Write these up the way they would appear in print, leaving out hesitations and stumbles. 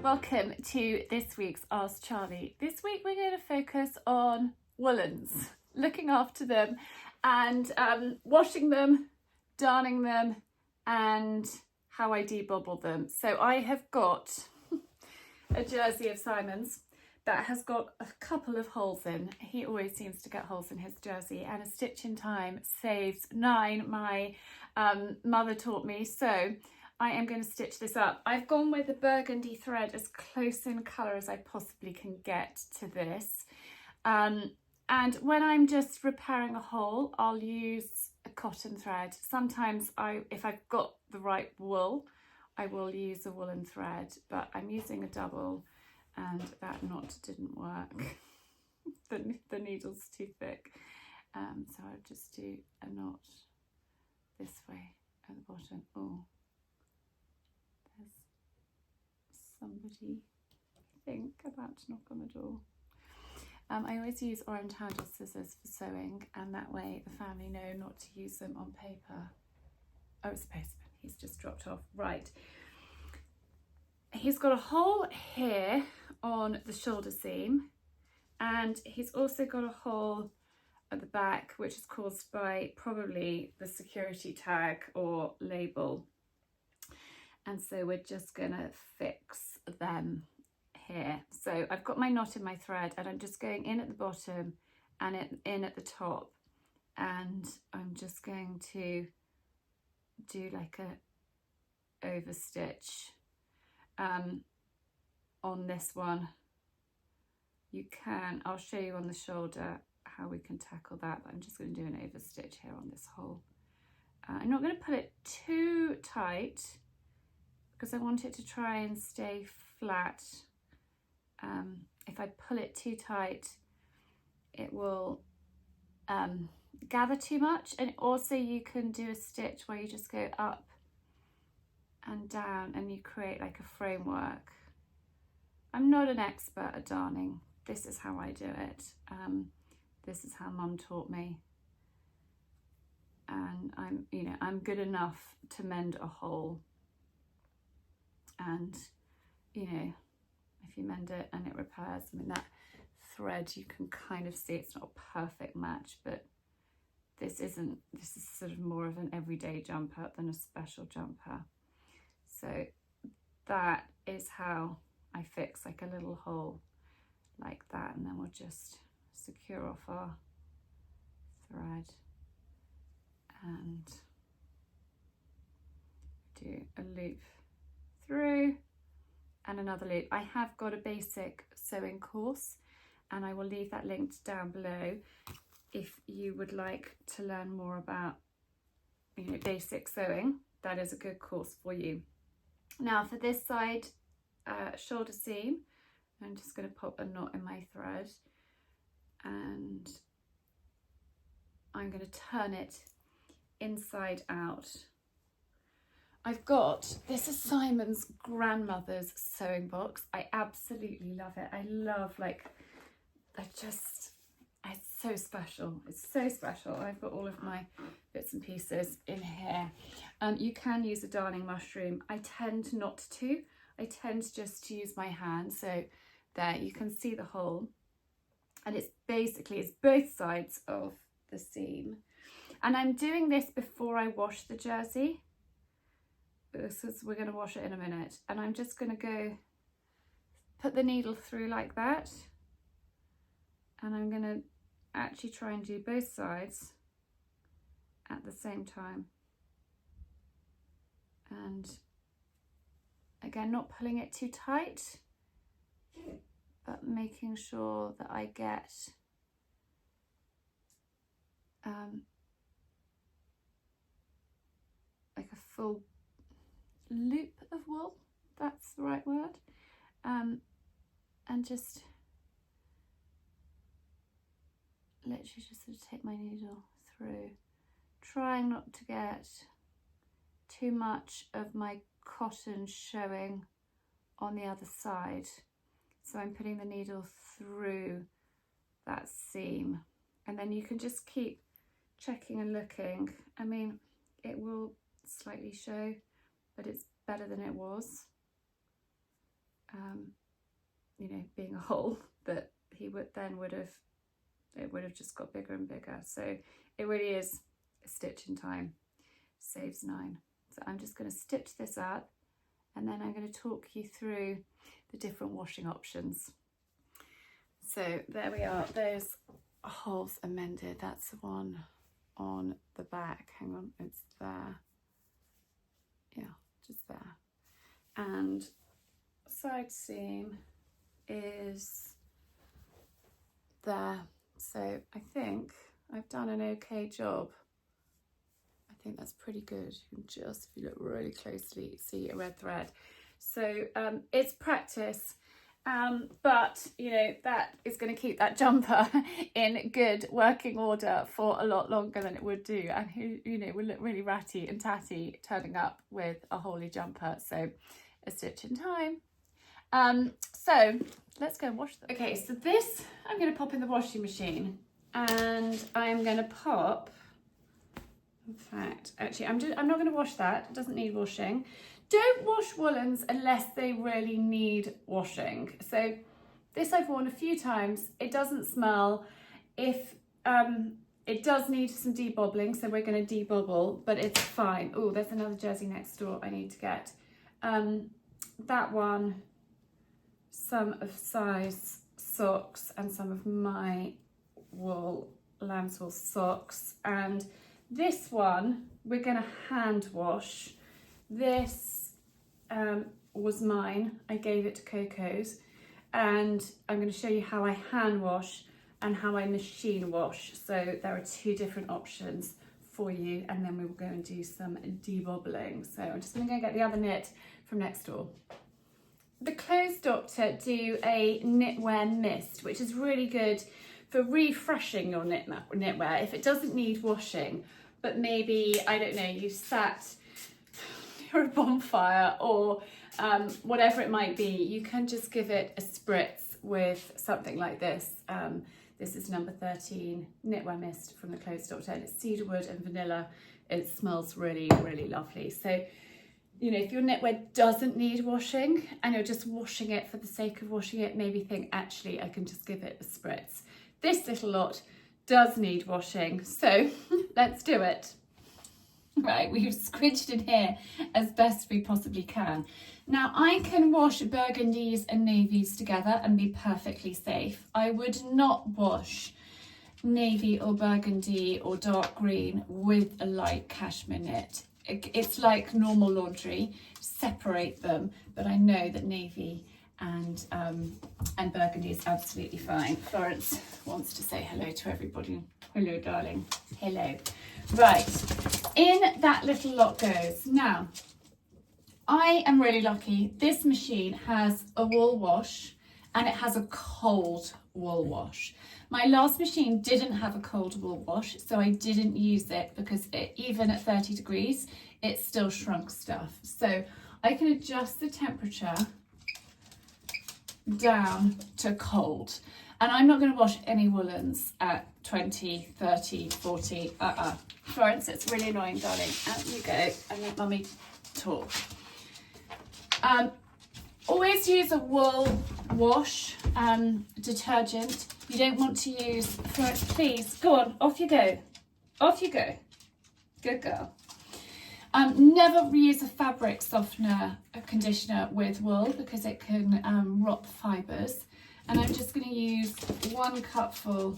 welcome to this week's Ask Charlie. This week we're going to focus on woollens, looking after them and washing them, darning them, and how I de-bobble them. So I have got a jersey of Simon's that has got a couple of holes in. He always seems to get holes in his jersey, and a stitch in time saves 9, my mother taught me. So I am going to stitch this up. I've gone with a burgundy thread as close in colour as I possibly can get to this. And when I'm just repairing a hole, I'll use a cotton thread. Sometimes if I've got the right wool, I will use a woolen thread, but I'm using a double and that knot didn't work. the needle's too thick. So I'll just do a knot this way at the bottom. Oh. Somebody, I think, about to knock on the door. I always use orange handle scissors for sewing, and that way the family know not to use them on paper. Oh, it's a postman. He's just dropped off. Right. He's got a hole here on the shoulder seam, and he's also got a hole at the back, which is caused by probably the security tag or label. And so we're just gonna fix them here. So I've got my knot in my thread, and I'm just going in at the bottom and in at the top. And I'm just going to do like a over stitch on this one. I'll show you on the shoulder how we can tackle that, but I'm just gonna do an over stitch here on this hole. I'm not gonna put it too tight, because I want it to try and stay flat. If I pull it too tight, it will gather too much. And also you can do a stitch where you just go up and down and you create like a framework. I'm not an expert at darning. This is how I do it. This is how Mum taught me. And I'm good enough to mend a hole. And if you mend it and it repairs, I mean, that thread, you can kind of see it's not a perfect match, but this is sort of more of an everyday jumper than a special jumper. So that is how I fix like a little hole like that, and then we'll just secure off our thread and do a loop through and another loop. I have got a basic sewing course, and I will leave that linked down below if you would like to learn more about basic sewing. That is a good course for you. Now for this side shoulder seam, I'm just going to pop a knot in my thread, and I'm going to turn it inside out. This is Simon's grandmother's sewing box. I absolutely love it. I love, it's so special. It's so special. I've got all of my bits and pieces in here. You can use a darning mushroom. I tend not to. I tend just to use my hand. So there, you can see the hole. And it's both sides of the seam. And I'm doing this before I wash the jersey. We're going to wash it in a minute, and I'm just going to go put the needle through like that, and I'm going to actually try and do both sides at the same time, and again, not pulling it too tight, but making sure that I get like a full loop of wool, that's the right word, and just literally just sort of take my needle through, trying not to get too much of my cotton showing on the other side. So I'm putting the needle through that seam, and then you can just keep checking and looking. I mean, it will slightly show, but it's better than it was. you know, being a hole, but he would have just got bigger and bigger. So it really is a stitch in time, saves 9. So I'm just going to stitch this up, and then I'm going to talk you through the different washing options. So there we are, those holes are mended. That's the one on the back. Hang on, it's there. Yeah, just there. And side seam is there. So I think I've done an okay job. I think that's pretty good. You can just, if you look really closely, see a red thread. So it's practice, but you know, that is going to keep that jumper in good working order for a lot longer than it would do, and who, you know, will look really ratty and tatty turning up with a holey jumper. So a stitch in time. So let's go and wash them. Okay, so this I'm going to pop in the washing machine, and I'm going to pop, in fact, actually I'm not going to wash that. It doesn't need washing. Don't wash woollens unless they really need washing. So this I've worn a few times. It doesn't smell. If it does need some de-bobbling, so we're going to de-bobble, but it's fine. Oh, there's another jersey next door I need to get. That one, some of size socks and some of my wool, lamb's wool socks, and this one we're going to hand wash. This was mine. I gave it to Coco's, and I'm going to show you how I hand wash and how I machine wash. So there are 2 different options for you, and then we will go and do some de-bobbling. So I'm just going to go get the other knit from next door. The Clothes Doctor do a knitwear mist, which is really good for refreshing your knitwear if it doesn't need washing, but maybe, I don't know, you sat near a bonfire or whatever it might be. You can just give it a spritz with something like this. This is number 13 knitwear mist from the Clothes Doctor, and it's cedarwood and vanilla. It smells really, really lovely. So, you know, if your knitwear doesn't need washing and you're just washing it for the sake of washing it, maybe think, actually, I can just give it a spritz. This little lot does need washing, so let's do it. Right, we've squidged in here as best we possibly can. Now, I can wash burgundies and navies together and be perfectly safe. I would not wash navy or burgundy or dark green with a light cashmere knit. It's like normal laundry, separate them, but I know that navy and burgundy is absolutely fine. Florence wants to say hello to everybody. Hello, darling. Hello. Right, in that little lot goes. Now, I am really lucky. This machine has a wool wash and it has a cold wool wash. My last machine didn't have a cold wool wash, so I didn't use it because even at 30 degrees, it still shrunk stuff. So I can adjust the temperature down to cold. And I'm not going to wash any woollens at 20, 30, 40. Florence, it's really annoying, darling. Out you go and let mummy talk. Always use a wool wash detergent. You don't want to use, Florence, please, go on, off you go. Off you go. Good girl. Never use a fabric softener, a conditioner with wool because it can rot the fibres. And I'm just going to use 1 cupful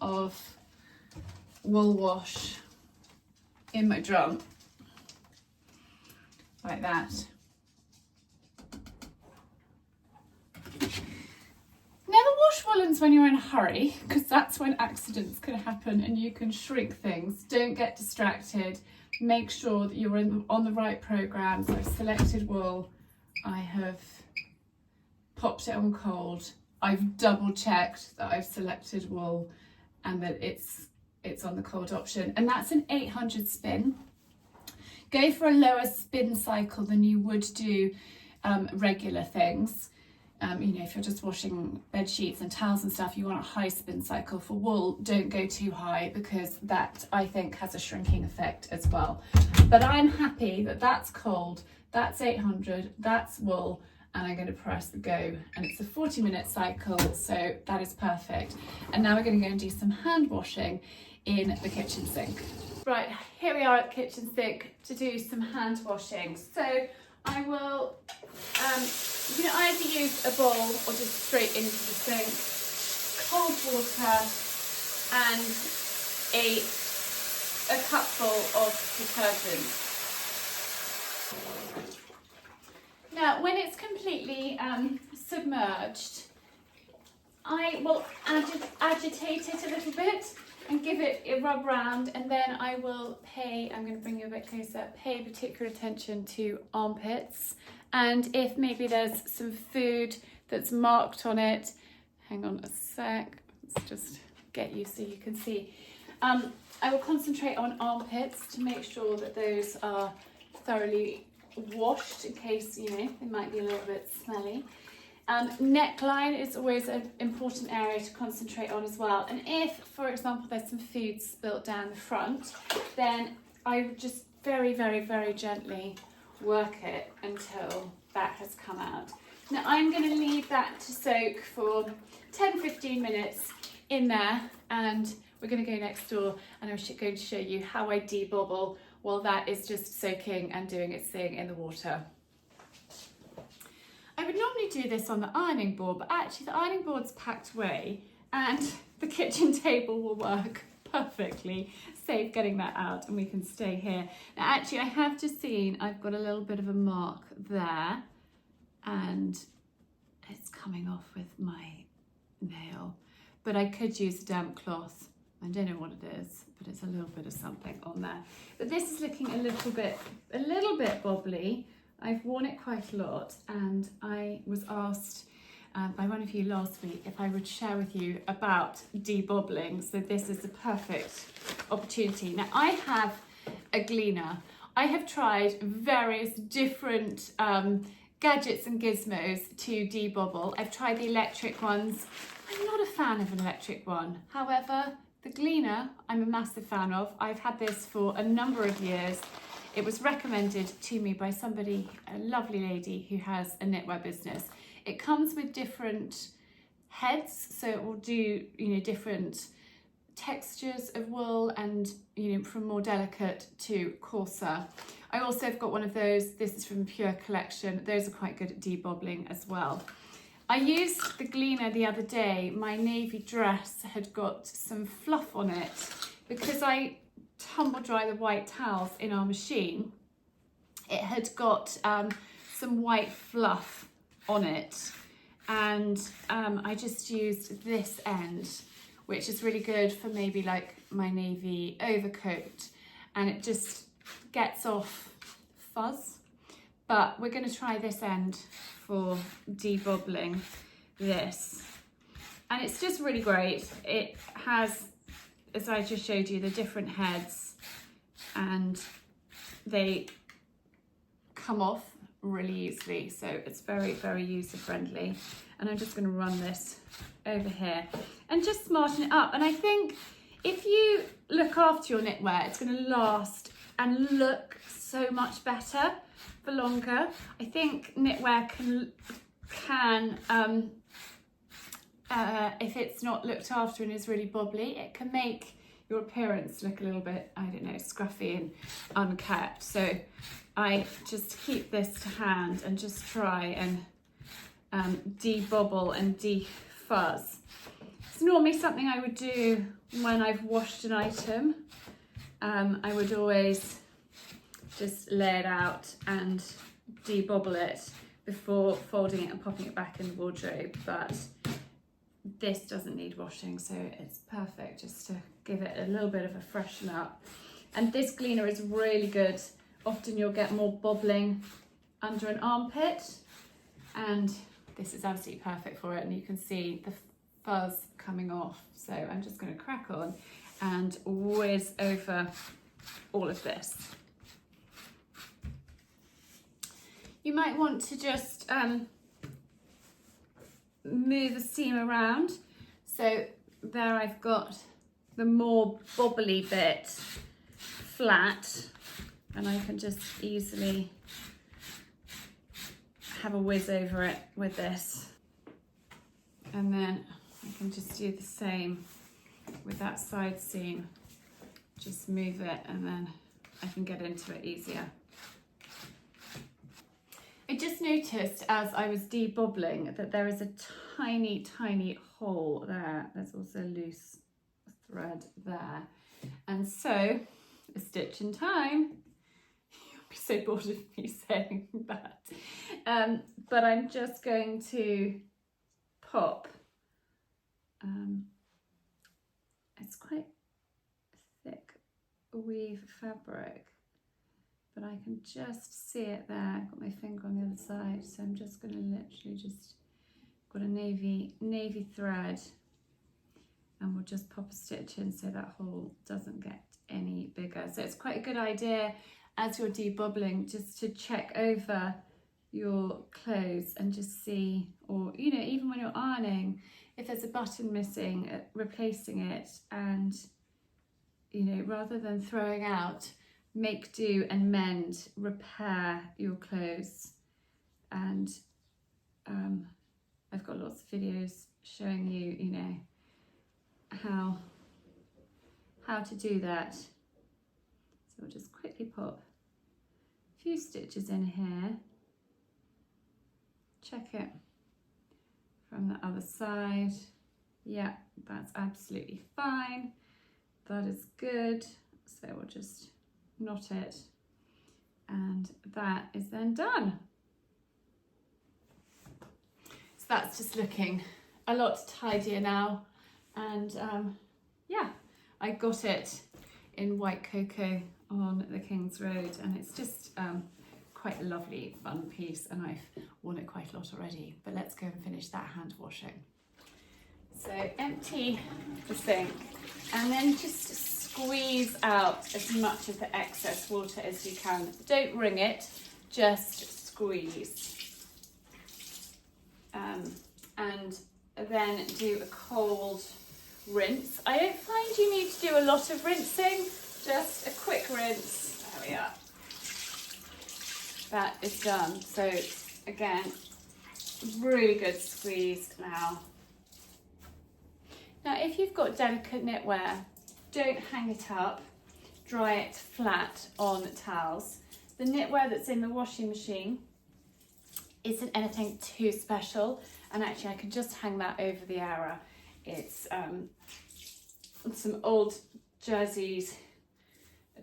of wool wash in my drum, like that. Never wash woollens when you're in a hurry, because that's when accidents can happen and you can shrink things. Don't get distracted. Make sure that you're on the right programs. I've selected wool. I have popped it on cold. I've double checked that I've selected wool and that it's on the cold option. And that's an 800 spin. Go for a lower spin cycle than you would do regular things. You know, if you're just washing bed sheets and towels and stuff, you want a high spin cycle. For wool, don't go too high because that, I think, has a shrinking effect as well. But I'm happy that that's cold, that's 800, that's wool, and I'm going to press go, and it's a 40-minute cycle, so that is perfect. And now we're going to go and do some hand washing in the kitchen sink. Right, here we are at the kitchen sink to do some hand washing. So I will, you can either use a bowl or just straight into the sink, cold water and a cupful of detergent. Now, when it's completely submerged, I will agitate it a little bit and give it a rub round, and then I will I'm going to bring you a bit closer, pay particular attention to armpits, and if maybe there's some food that's marked on it, hang on a sec, let's just get you so you can see. I will concentrate on armpits to make sure that those are thoroughly washed, in case, you know, they might be a little bit smelly. Neckline is always an important area to concentrate on as well. And if, for example, there's some food spilt down the front, then I would just very, very, very gently work it until that has come out. Now I'm going to leave that to soak for 10-15 minutes in there, and we're going to go next door and I'm going to show you how I de-bobble while that is just soaking and doing its thing in the water. I would normally do this on the ironing board, but actually the ironing board's packed away and the kitchen table will work perfectly. Save getting that out and we can stay here. Now actually I have just seen I've got a little bit of a mark there and it's coming off with my nail, but I could use a damp cloth. I don't know what it is, but it's a little bit of something on there. But this is looking a little bit bobbly. I've worn it quite a lot, and I was asked by one of you last week if I would share with you about de-bobbling, so this is a perfect opportunity. Now I have a gleaner. I have tried various different gadgets and gizmos to de-bobble. I've tried the electric ones. I'm not a fan of an electric one. However, the gleaner I'm a massive fan of. I've had this for a number of years. It was recommended to me by somebody, a lovely lady who has a knitwear business. It comes with different heads, so it will do, you know, different textures of wool, and, you know, from more delicate to coarser. I also have got one of those. This is from Pure Collection. Those are quite good at de-bobbling as well. I used the gleaner the other day. My navy dress had got some fluff on it because I tumble dry the white towels in our machine. It had got some white fluff on it, and I just used this end, which is really good for maybe like my navy overcoat, and it just gets off fuzz. But we're going to try this end for de-bobbling this, and it's just really great. It has, as I just showed you, the different heads, and they come off really easily, so it's very, very user friendly. And I'm just going to run this over here and just smarten it up. And I think if you look after your knitwear, it's going to last and look so much better for longer. I think knitwear can if it's not looked after and is really bobbly, it can make your appearance look a little bit, I don't know, scruffy and unkept. So I just keep this to hand and just try and de-bobble and de-fuzz. It's normally something I would do when I've washed an item. I would always just lay it out and de-bobble it before folding it and popping it back in the wardrobe, but this doesn't need washing, so it's perfect just to give it a little bit of a freshen up. And this gleaner is really good. Often you'll get more bobbling under an armpit, and this is absolutely perfect for it, and you can see the fuzz coming off. So I'm just going to crack on and whiz over all of this. You might want to just move the seam around. So there I've got the more bobbly bit flat, and I can just easily have a whiz over it with this. And then I can just do the same with that side seam. Just move it and then I can get into it easier. I just noticed as I was de-bobbling that there is a tiny, tiny hole there. There's also loose thread there. And so, a stitch in time. You'll be so bored of me saying that. But I'm just going to pop. It's quite thick weave fabric, but I can just see it there. I've got my finger on the other side, so I'm just going to literally just got a navy thread, and we'll just pop a stitch in so that hole doesn't get any bigger. So it's quite a good idea as you're de-bobbling just to check over your clothes and just see, or you know, even when you're ironing, if there's a button missing, replacing it, and you know, rather than throwing out, make do and mend, repair your clothes. And I've got lots of videos showing you, you know, how to do that. So we'll just quickly pop a few stitches in here. Check it from the other side. Yeah, that's absolutely fine. That is good. So we'll just knot it, and that is then done. So that's just looking a lot tidier now. And yeah, I got it in white cocoa on the King's Road, and it's just quite a lovely fun piece, and I've worn it quite a lot already. But let's go and finish that hand washing. So empty the sink and then just squeeze out as much of the excess water as you can. Don't wring it, just squeeze. And then do a cold rinse. I don't find you need to do a lot of rinsing, just a quick rinse. There we are. That is done. So again, really good squeeze now. Now if you've got delicate knitwear, don't hang it up, dry it flat on towels. The knitwear that's in the washing machine isn't anything too special, and actually I can just hang that over the Ara. It's some old jerseys,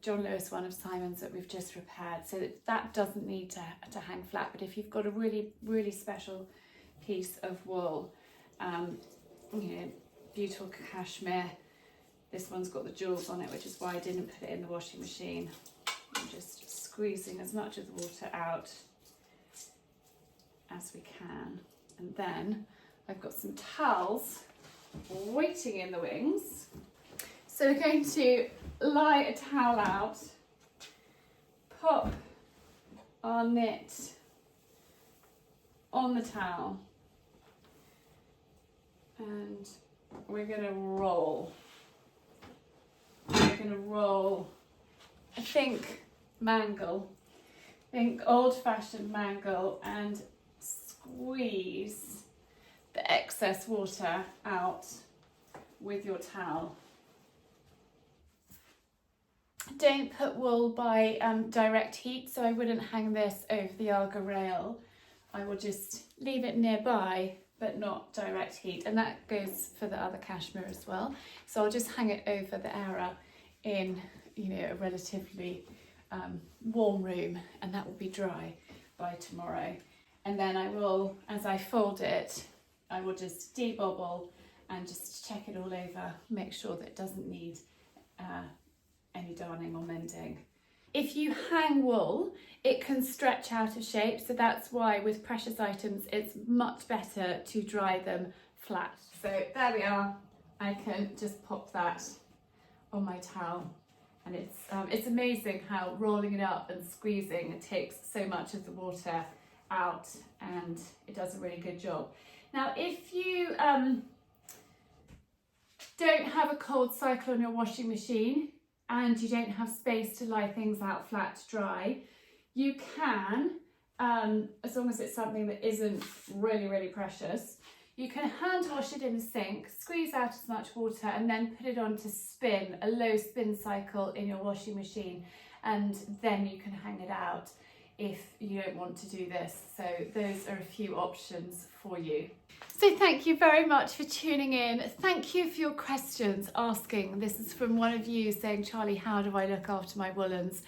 John Lewis one of Simon's that we've just repaired, so that doesn't need to hang flat. But if you've got a really special piece of wool, you know, beautiful cashmere, this one's got the jewels on it, which is why I didn't put it in the washing machine. I'm just squeezing as much of the water out as we can. And then I've got some towels waiting in the wings. So we're going to lie a towel out, pop our knit on the towel, and we're going to roll. We're going to roll, I think old-fashioned mangle, and squeeze the excess water out with your towel. Don't put wool by direct heat, so I wouldn't hang this over the Alga rail. I will just leave it nearby, but not direct heat, and that goes for the other cashmere as well. So I'll just hang it over the Ara in, you know, a relatively warm room, and that will be dry by tomorrow. And then I will, as I fold it, I will just de-bobble and just check it all over, make sure that it doesn't need any darning or mending. If you hang wool, it can stretch out of shape, so that's why with precious items it's much better to dry them flat. So there we are. I can just pop that on my towel, and it's amazing how rolling it up and squeezing, it takes so much of the water out, and it does a really good job. Now if you don't have a cold cycle on your washing machine and you don't have space to lie things out flat to dry, you can as long as it's something that isn't really, really precious. You can hand wash it in the sink, squeeze out as much water and then put it on to spin, a low spin cycle in your washing machine, and then you can hang it out if you don't want to do this. So those are a few options for you. So thank you very much for tuning in. Thank you for your questions asking. This is from one of you saying, Charlie, how do I look after my woollens?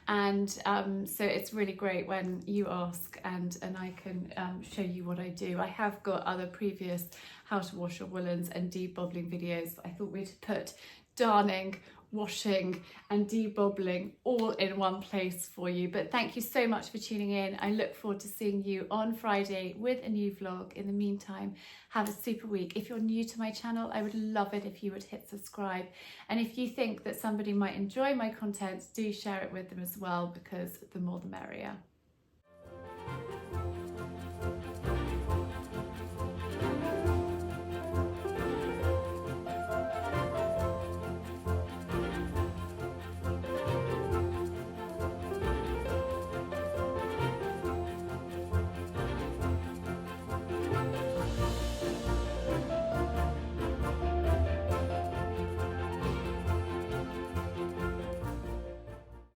And so it's really great when you ask and I can show you what I do. I have got other previous how to wash your woollens and de-bobbling videos, but I thought we'd put darning, washing and de-bobbling all in one place for you. But thank you so much for tuning in. I look forward to seeing you on Friday with a new vlog. In the meantime, have a super week. If you're new to my channel, I would love it if you would hit subscribe, and if you think that somebody might enjoy my content, do share it with them as well, because the more the merrier.